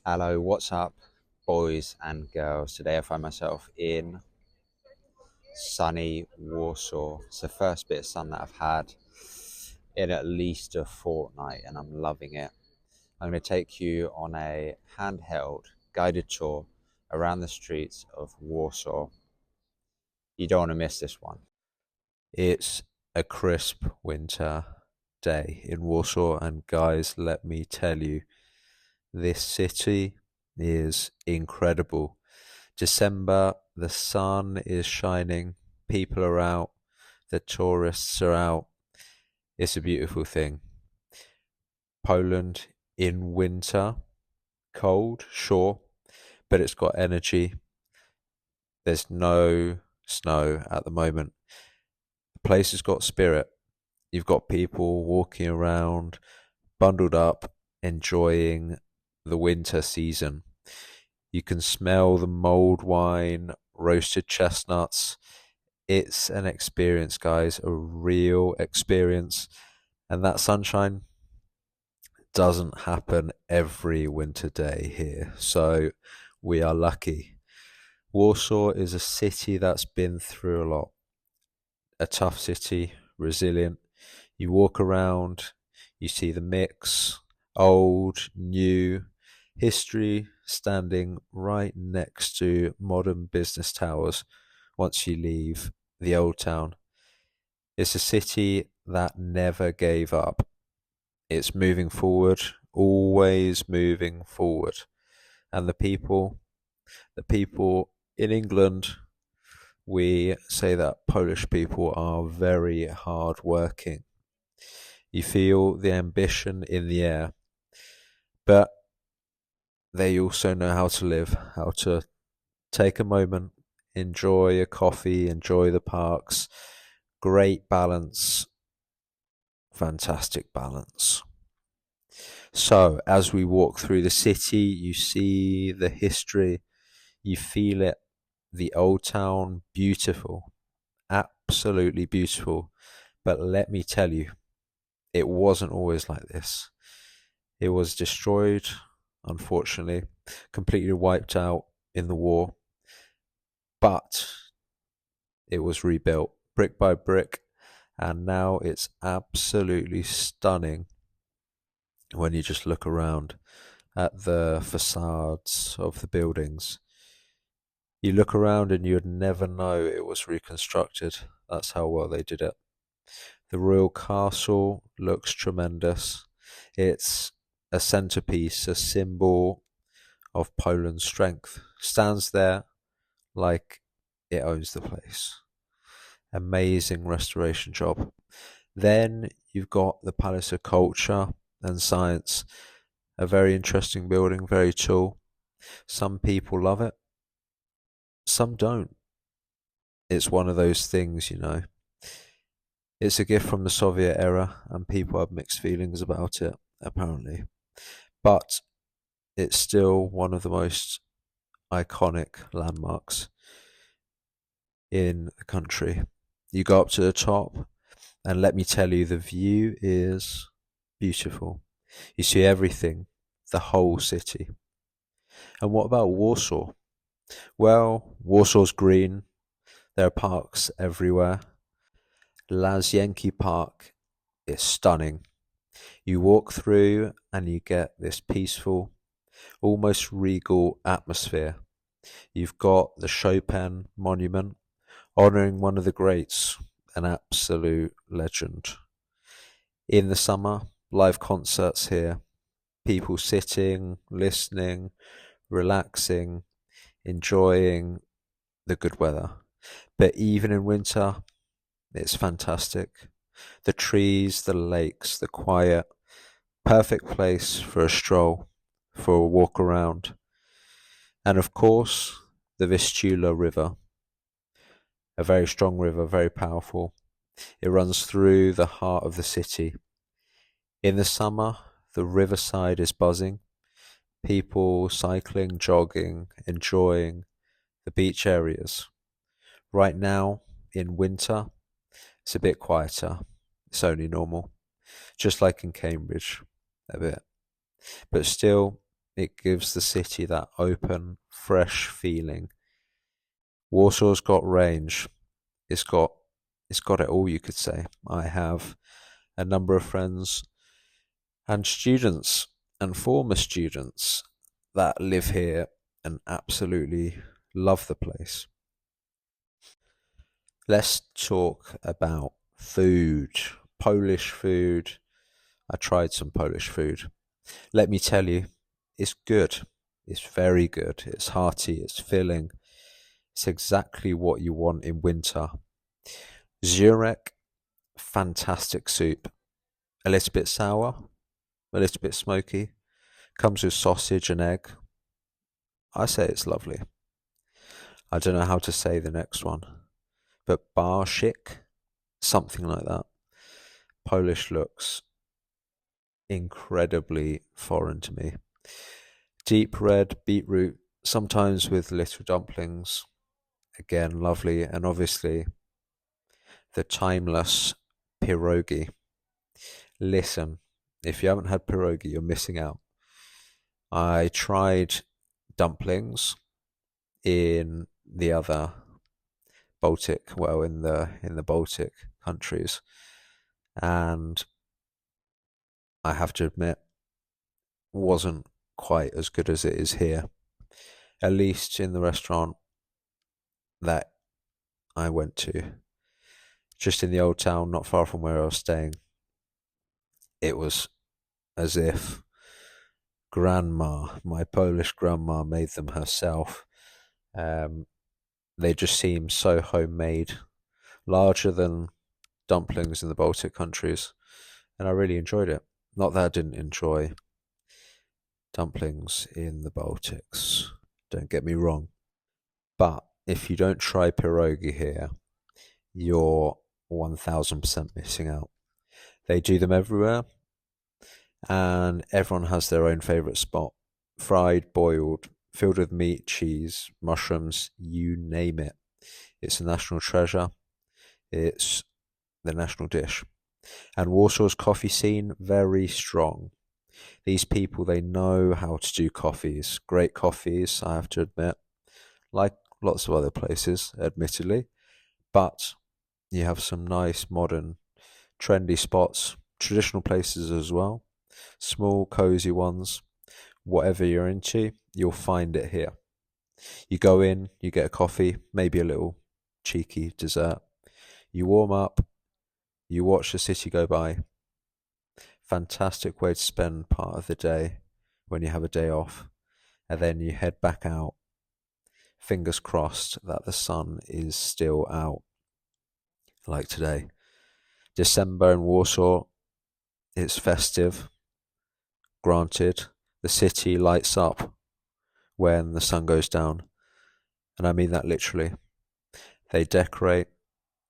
Hello, what's up, boys and girls? Today I find myself in sunny Warsaw. It's the first bit of sun that I've had in at least a fortnight, and I'm loving it. I'm going to take you on a handheld guided tour around the streets of Warsaw. You don't want to miss this one. It's a crisp winter day in Warsaw, and guys, let me tell you, this city is incredible. December, the sun is shining, people are out, the tourists are out. It's a beautiful thing. Poland in winter, cold, sure, but it's got energy. There's no snow at the moment. The place has got spirit. You've got people walking around, bundled up, enjoying the winter season. You can smell the mulled wine, roasted chestnuts. It's an experience, guys, a real experience. And that sunshine doesn't happen every winter day here. So we are lucky. Warsaw is a city that's been through a lot. A tough city, resilient. You walk around, you see the mix, old, new, history standing right next to modern business towers once you leave the old town. It's a city that never gave up. It's moving forward, always moving forward. And the people in England, we say that Polish people are very hard working. You feel the ambition in the air, but they also know how to live, how to take a moment, enjoy a coffee, enjoy the parks. Great balance, fantastic balance. So, as we walk through the city, you see the history, you feel it, the old town, beautiful, absolutely beautiful. But let me tell you, it wasn't always like this. It was destroyed, unfortunately, completely wiped out in the war, but it was rebuilt brick by brick, and now it's absolutely stunning when you just look around at the facades of the buildings. You look around and you'd never know it was reconstructed. That's how well they did it. The royal castle looks tremendous. It's a centerpiece, a symbol of Poland's strength. Stands there like it owns the place. Amazing restoration job. Then you've got the Palace of Culture and Science, a very interesting building, very tall. Some people love it, some don't. It's one of those things, you know. It's a gift from the Soviet era, and people have mixed feelings about it, apparently. But it's still one of the most iconic landmarks in the country. You go up to the top, and let me tell you, the view is beautiful. You see everything, the whole city. And what about Warsaw? Well, Warsaw's green. There are parks everywhere. Lazienki Park is stunning. You walk through and you get this peaceful, almost regal atmosphere. You've got the Chopin Monument, honouring one of the greats, an absolute legend. In the summer, live concerts here, people sitting, listening, relaxing, enjoying the good weather. But even in winter, it's fantastic. The trees, the lakes, the quiet, perfect place for a stroll, for a walk around. And of course, the Vistula River, a very strong river, very powerful. It runs through the heart of the city. In the summer, the riverside is buzzing. People cycling, jogging, enjoying the beach areas. Right now, in winter, it's a bit quieter. It's only normal. Just like in Cambridge, a bit. But still, It gives the city that open, fresh feeling. Warsaw's got range. It's got it's got it all, you could say. I have a number of friends and students and former students that live here and absolutely love the place. Let's talk about food. Polish food. I tried some Polish food. Let me tell you, it's good. It's very good. It's hearty. It's filling. It's exactly what you want in winter. Zurek, fantastic soup. A little bit sour, a little bit smoky. Comes with sausage and egg. I say it's lovely. I don't know how to say the next one, but Barshik, something like that. Polish looks incredibly foreign to me. Deep red beetroot, sometimes with little dumplings. Again, lovely. And obviously, the timeless pierogi. Listen, if you haven't had pierogi, you're missing out. I tried dumplings in the other Baltic, well, in the Baltic countries, and I have to admit, wasn't quite as good as it is here. At least in the restaurant that I went to, just in the old town, not far from where I was staying. It was as if grandma, my Polish grandma, made them herself. They just seem so homemade, larger than dumplings in the Baltic countries, and I really enjoyed it. Not that I didn't enjoy dumplings in the Baltics, don't get me wrong, but if you don't try pierogi here, you're 1000% missing out. They do them everywhere, and everyone has their own favourite spot. Fried, boiled, filled with meat, cheese, mushrooms, you name it. It's a national treasure. It's the national dish. And Warsaw's coffee scene, very strong. These people, they know how to do coffees. Great coffees, I have to admit. Like lots of other places, admittedly. But you have some nice, modern, trendy spots. Traditional places as well. Small, cosy ones. Whatever you're into, you'll find it here. You go in, you get a coffee, maybe a little cheeky dessert. You warm up, you watch the city go by. Fantastic way to spend part of the day when you have a day off. And then you head back out. Fingers crossed that the sun is still out, like today. December in Warsaw, it's festive. Granted, the city lights up when the sun goes down. And I mean that literally. They decorate,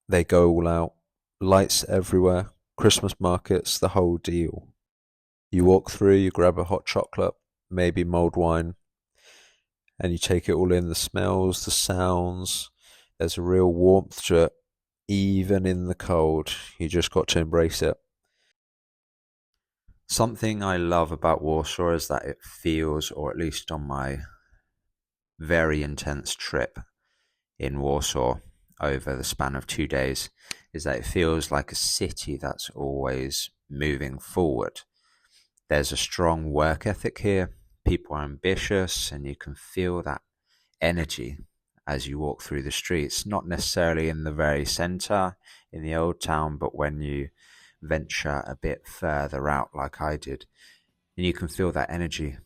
they go all out, lights everywhere, Christmas markets, the whole deal. You walk through, you grab a hot chocolate, maybe mulled wine, and you take it all in, the smells, the sounds. There's a real warmth to it, even in the cold. You just got to embrace it. Something I love about Warsaw is that it feels, or at least on my very intense trip in Warsaw over the span of 2 days, is that it feels like a city that's always moving forward. There's a strong work ethic here. People are ambitious, and you can feel that energy as you walk through the streets, not necessarily in the very center in the old town, but when you venture a bit further out like I did, and you can feel that energy.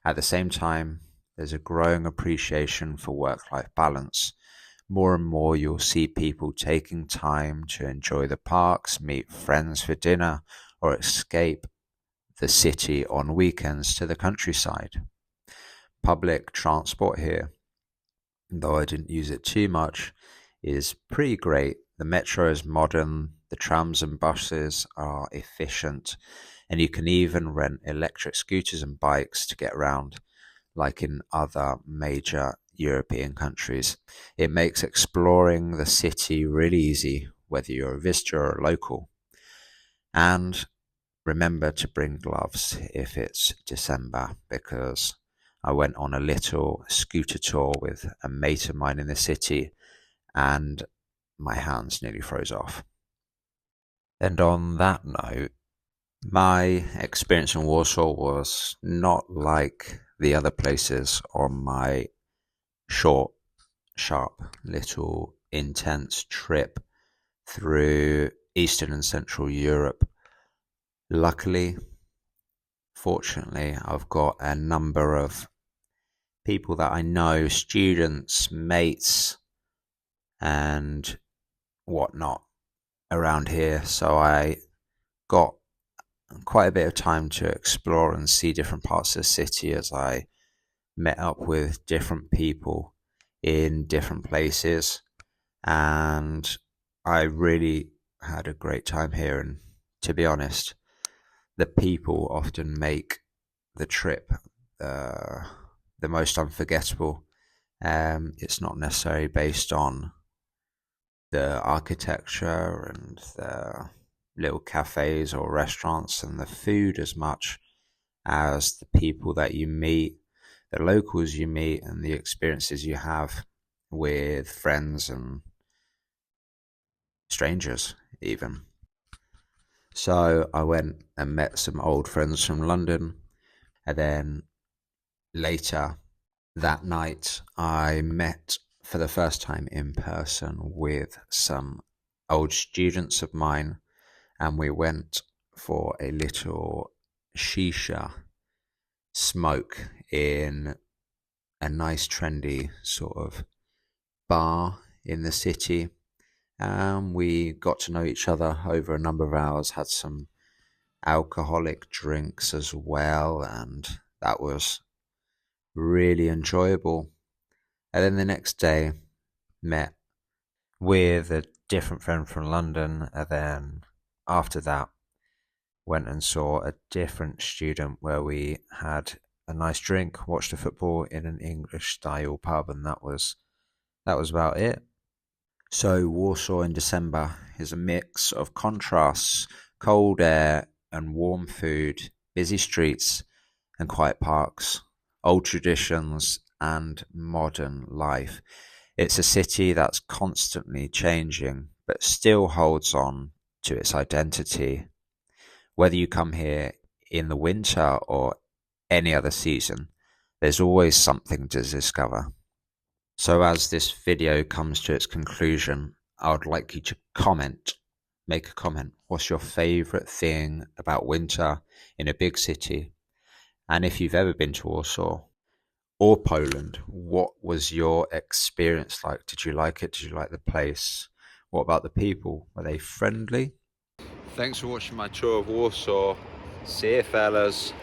At the same time, there's a growing appreciation for work-life balance. More and more you'll see people taking time to enjoy the parks, meet friends for dinner, or escape the city on weekends to the countryside. Public transport here, though I didn't use it too much, is pretty great. The metro is modern, the trams and buses are efficient, and you can even rent electric scooters and bikes to get around, like in other major European countries. It makes exploring the city really easy, whether you're a visitor or a local. And remember to bring gloves if it's December, because I went on a little scooter tour with a mate of mine in the city and my hands nearly froze off. And on that note, my experience in Warsaw was not like the other places on my short, sharp, little intense trip through Eastern and Central Europe. Luckily, fortunately, I've got a number of people that I know, students, mates, and whatnot around here. So I got quite a bit of time to explore and see different parts of the city as I met up with different people in different places. And I really had a great time here. And to be honest, the people often make the trip the most unforgettable. It's not necessarily based on the architecture and the little cafes or restaurants and the food as much as the people that you meet, the locals you meet, and the experiences you have with friends and strangers even. So I went and met some old friends from London, and then later that night I met for the first time in person with some old students of mine, and we went for a little shisha smoke in a nice trendy sort of bar in the city. We got to know each other over a number of hours, had some alcoholic drinks as well, and that was really enjoyable. And then the next day, met with a different friend from London, and then after that, went and saw a different student where we had a nice drink, watched the football in an English style pub, and that was about it. So Warsaw in December is a mix of contrasts: cold air and warm food, busy streets and quiet parks, old traditions and modern life. It's a city that's constantly changing, but still holds on to its identity. Whether you come here in the winter or any other season, there's always something to discover. So as this video comes to its conclusion, I would like you to make a comment. What's your favourite thing about winter in a big city? And if you've ever been to Warsaw or Poland, what was your experience like? Did you like it? Did you like the place? What about the people? Were they friendly? Thanks for watching my tour of Warsaw. See you, fellas.